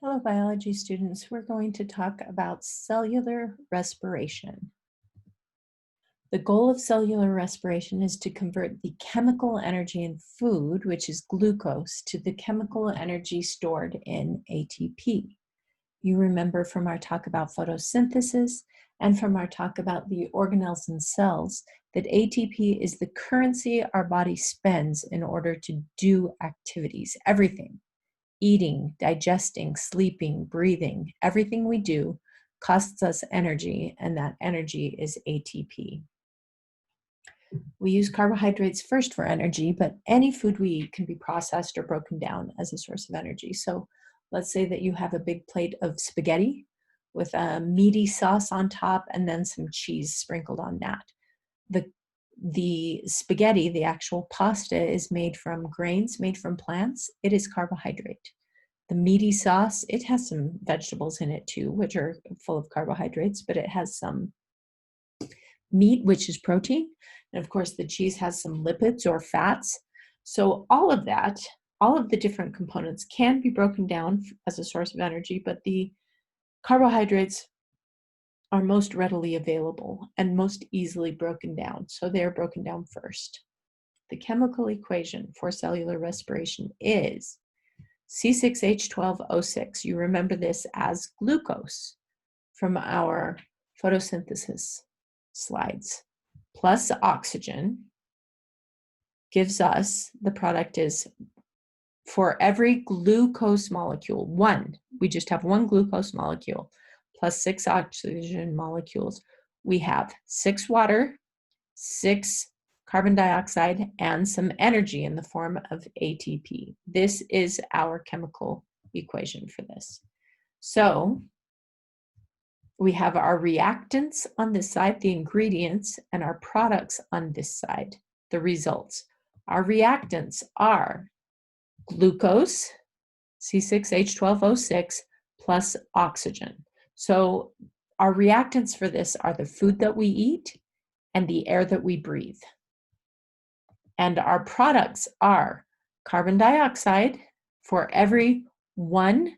Hello, biology students. We're going to talk about cellular respiration. The goal of cellular respiration is to convert the chemical energy in food, which is glucose, to the chemical energy stored in ATP. You remember from our talk about photosynthesis and from our talk about the organelles and cells that ATP is the currency our body spends in order to do activities, everything. Eating, digesting, sleeping, breathing, everything we do costs us energy, and that energy is ATP. We use carbohydrates first for energy, but any food we eat can be processed or broken down as a source of energy. So let's say that you have a big plate of spaghetti with a meaty sauce on top and then some cheese sprinkled on that. The spaghetti, the actual pasta, is made from grains, made from plants. It is carbohydrate. The meaty sauce, it has some vegetables in it too, which are full of carbohydrates, but it has some meat, which is protein. And of course, the cheese has some lipids or fats. So all of that, all of the different components can be broken down as a source of energy, but the carbohydrates are most readily available and most easily broken down. So they're broken down first. The chemical equation for cellular respiration is C6H12O6. You remember this as glucose from our photosynthesis slides, plus oxygen gives us, the product is, for every glucose molecule, we just have one glucose molecule, plus 6 oxygen molecules, we have 6 water, 6 carbon dioxide, and some energy in the form of ATP. This is our chemical equation for this. So we have our reactants on this side, the ingredients, and our products on this side, the results. Our reactants are glucose, C6H12O6, plus oxygen. So our reactants for this are the food that we eat and the air that we breathe. And our products are carbon dioxide. For every 1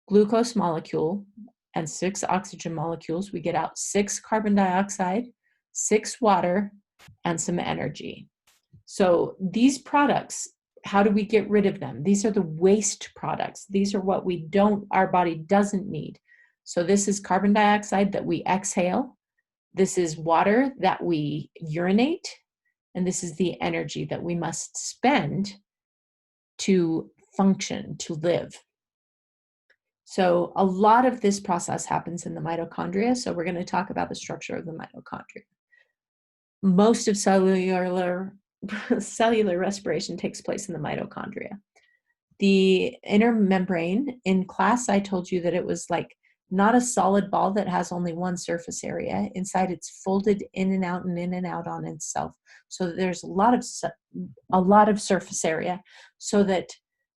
glucose molecule and 6 oxygen molecules, we get out 6 carbon dioxide, 6 water, and some energy. So these products, how do we get rid of them? These are the waste products. These are what our body doesn't need. So this is carbon dioxide that we exhale. This is water that we urinate. And this is the energy that we must spend to function, to live. So a lot of this process happens in the mitochondria. So we're going to talk about the structure of the mitochondria. Most of cellular respiration takes place in the mitochondria. The inner membrane, in class, I told you that it was like not a solid ball that has only one surface area. Inside, it's folded in and out on itself. So there's a lot of surface area, so that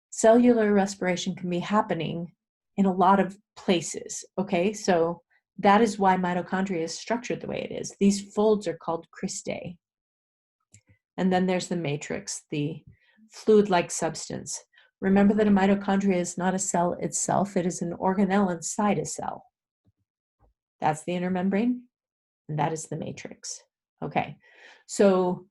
cellular respiration can be happening in a lot of places. Okay, so that is why mitochondria is structured the way it is. These folds are called cristae. And then there's the matrix, the fluid-like substance. Remember that a mitochondria is not a cell itself. It is an organelle inside a cell. That's the inner membrane, and that is the matrix. Okay, so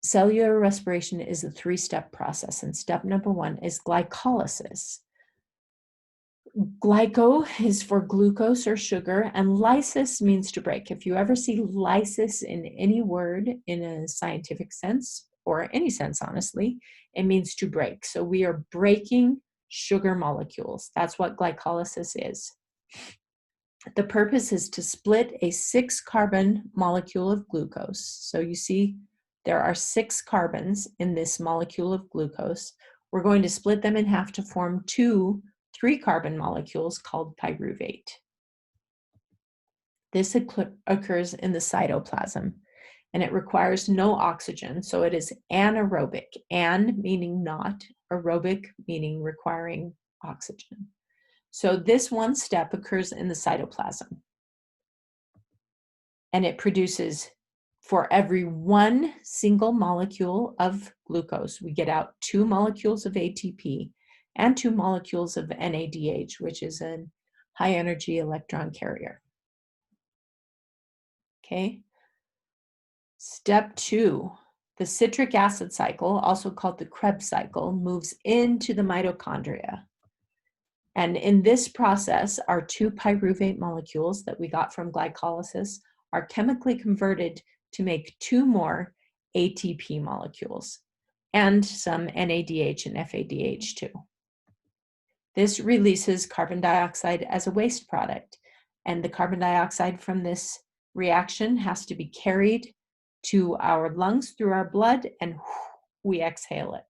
cellular respiration is a 3-step process, and step number 1 is glycolysis. Glyco is for glucose or sugar, and lysis means to break. If you ever see lysis in any word in a scientific sense, or any sense, honestly, it means to break. So we are breaking sugar molecules. That's what glycolysis is. The purpose is to split a 6-carbon molecule of glucose. So you see there are 6 carbons in this molecule of glucose. We're going to split them in half to form 2 3-carbon molecules called pyruvate. This occurs in the cytoplasm, and it requires no oxygen, so it is anaerobic. An meaning not, aerobic meaning requiring oxygen. So this one step occurs in the cytoplasm, and it produces, for every 1 single molecule of glucose, we get out 2 molecules of ATP, and 2 molecules of NADH, which is a high energy electron carrier. Okay. Step 2, the citric acid cycle, also called the Krebs cycle, moves into the mitochondria. And in this process, our 2 pyruvate molecules that we got from glycolysis are chemically converted to make 2 more ATP molecules and some NADH and FADH too. This releases carbon dioxide as a waste product, and the carbon dioxide from this reaction has to be carried to our lungs through our blood, and we exhale it.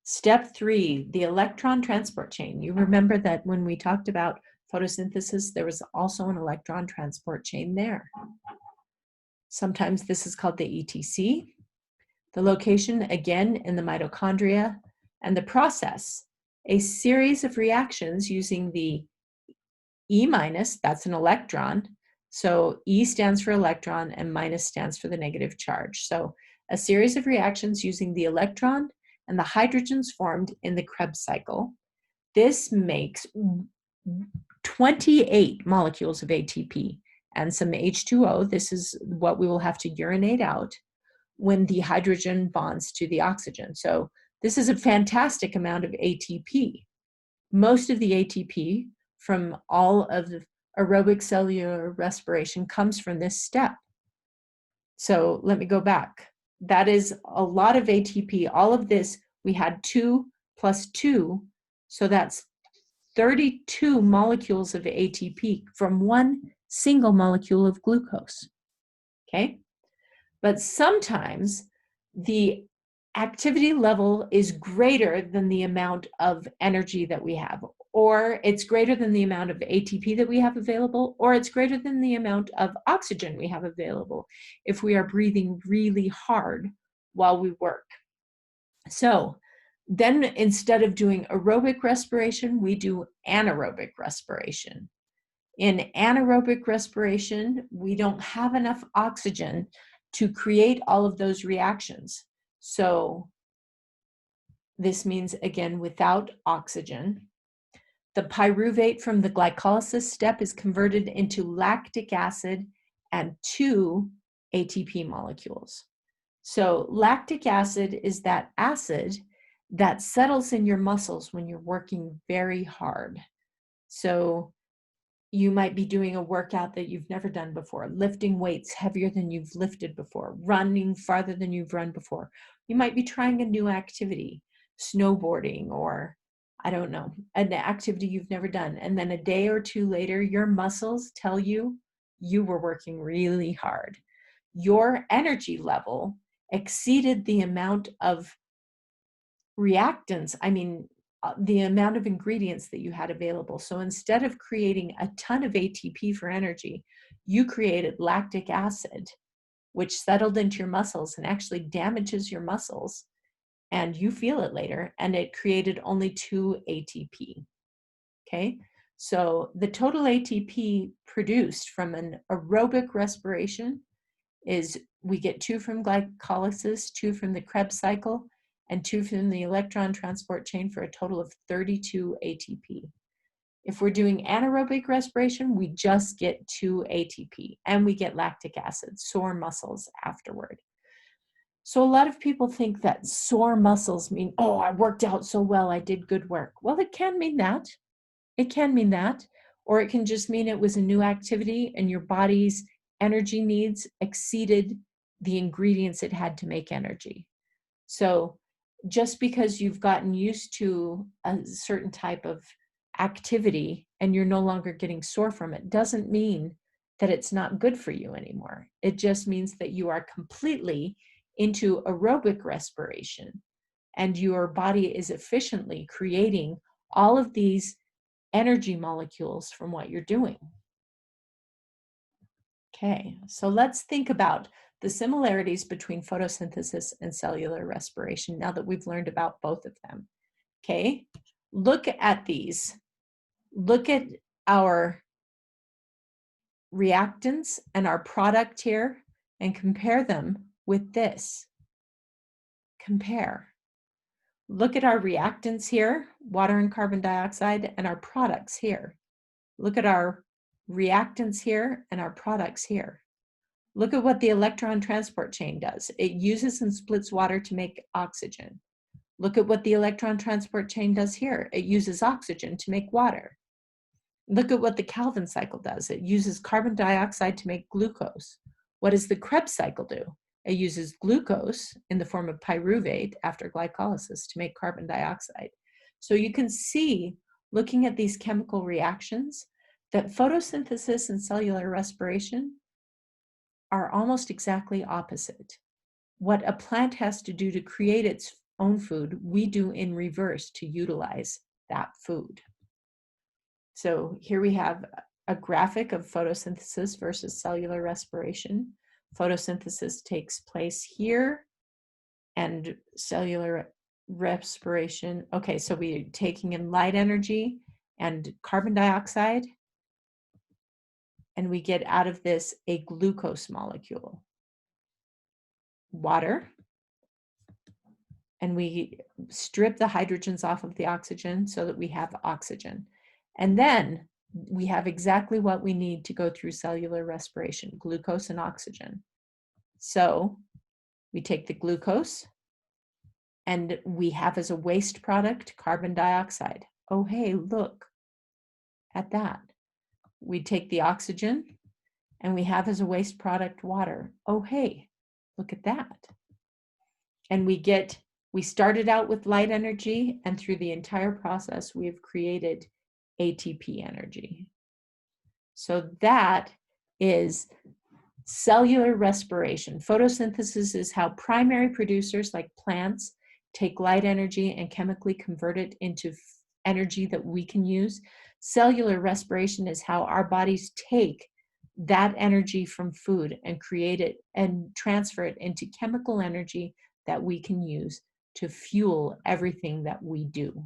Step 3, the electron transport chain. You remember that when we talked about photosynthesis, there was also an electron transport chain there. Sometimes this is called the ETC. The location, again, in the mitochondria, and the process, a series of reactions using the E minus, that's an electron. So E stands for electron and minus stands for the negative charge. So a series of reactions using the electron and the hydrogens formed in the Krebs cycle. This makes 28 molecules of ATP and some H2O. This is what we will have to urinate out when the hydrogen bonds to the oxygen. So this is a fantastic amount of ATP. Most of the ATP from all of the aerobic cellular respiration comes from this step. So let me go back. That is a lot of ATP. All of this, we had 2 plus 2, so that's 32 molecules of ATP from one single molecule of glucose. Okay? But sometimes the activity level is greater than the amount of energy that we have, or it's greater than the amount of ATP that we have available, or it's greater than the amount of oxygen we have available if we are breathing really hard while we work. So then instead of doing aerobic respiration, we do anaerobic respiration. In anaerobic respiration, we don't have enough oxygen to create all of those reactions. So this means, again, without oxygen, the pyruvate from the glycolysis step is converted into lactic acid and 2 ATP molecules. So lactic acid is that acid that settles in your muscles when you're working very hard. So you might be doing a workout that you've never done before, lifting weights heavier than you've lifted before, running farther than you've run before. You might be trying a new activity, snowboarding, or I don't know, an activity you've never done. And then a day or two later, your muscles tell you you were working really hard. Your energy level exceeded the amount of reactants, the amount of ingredients that you had available. So instead of creating a ton of ATP for energy, you created lactic acid, which settled into your muscles and actually damages your muscles. And you feel it later, and it created only 2 ATP. Okay, so the total ATP produced from an aerobic respiration is we get 2 from glycolysis, 2 from the Krebs cycle, and 2 from the electron transport chain for a total of 32 ATP. If we're doing anaerobic respiration, we just get 2 ATP, and we get lactic acid, sore muscles afterward. So a lot of people think that sore muscles mean, oh, I worked out so well, I did good work. Well, it can mean that. It can mean that. Or it can just mean it was a new activity and your body's energy needs exceeded the ingredients it had to make energy. So just because you've gotten used to a certain type of activity and you're no longer getting sore from it doesn't mean that it's not good for you anymore. It just means that you are completely into aerobic respiration and your body is efficiently creating all of these energy molecules from what you're doing. Okay, so let's think about the similarities between photosynthesis and cellular respiration now that we've learned about both of them. Okay, look at these. Look at our reactants and our product here and compare them with this. Compare. Look at our reactants here, water and carbon dioxide, and our products here. Look at our reactants here and our products here. Look at what the electron transport chain does. It uses and splits water to make oxygen. Look at what the electron transport chain does here. It uses oxygen to make water. Look at what the Calvin cycle does. It uses carbon dioxide to make glucose. What does the Krebs cycle do? It uses glucose in the form of pyruvate after glycolysis to make carbon dioxide. So you can see, looking at these chemical reactions, that photosynthesis and cellular respiration are almost exactly opposite. What a plant has to do to create its own food, we do in reverse to utilize that food. So here we have a graphic of photosynthesis versus cellular respiration. Photosynthesis takes place here and cellular respiration. Okay, so we're taking in light energy and carbon dioxide, and we get out of this a glucose molecule. Water, and we strip the hydrogens off of the oxygen so that we have oxygen. And then we have exactly what we need to go through cellular respiration, glucose and oxygen. So we take the glucose and we have as a waste product carbon dioxide. Oh, hey, look at that. We take the oxygen and we have as a waste product water. Oh, hey, look at that. And we started out with light energy, and through the entire process, we have created ATP energy. So that is cellular respiration. Photosynthesis is how primary producers like plants take light energy and chemically convert it into energy that we can use. Cellular respiration is how our bodies take that energy from food and create it and transfer it into chemical energy that we can use to fuel everything that we do.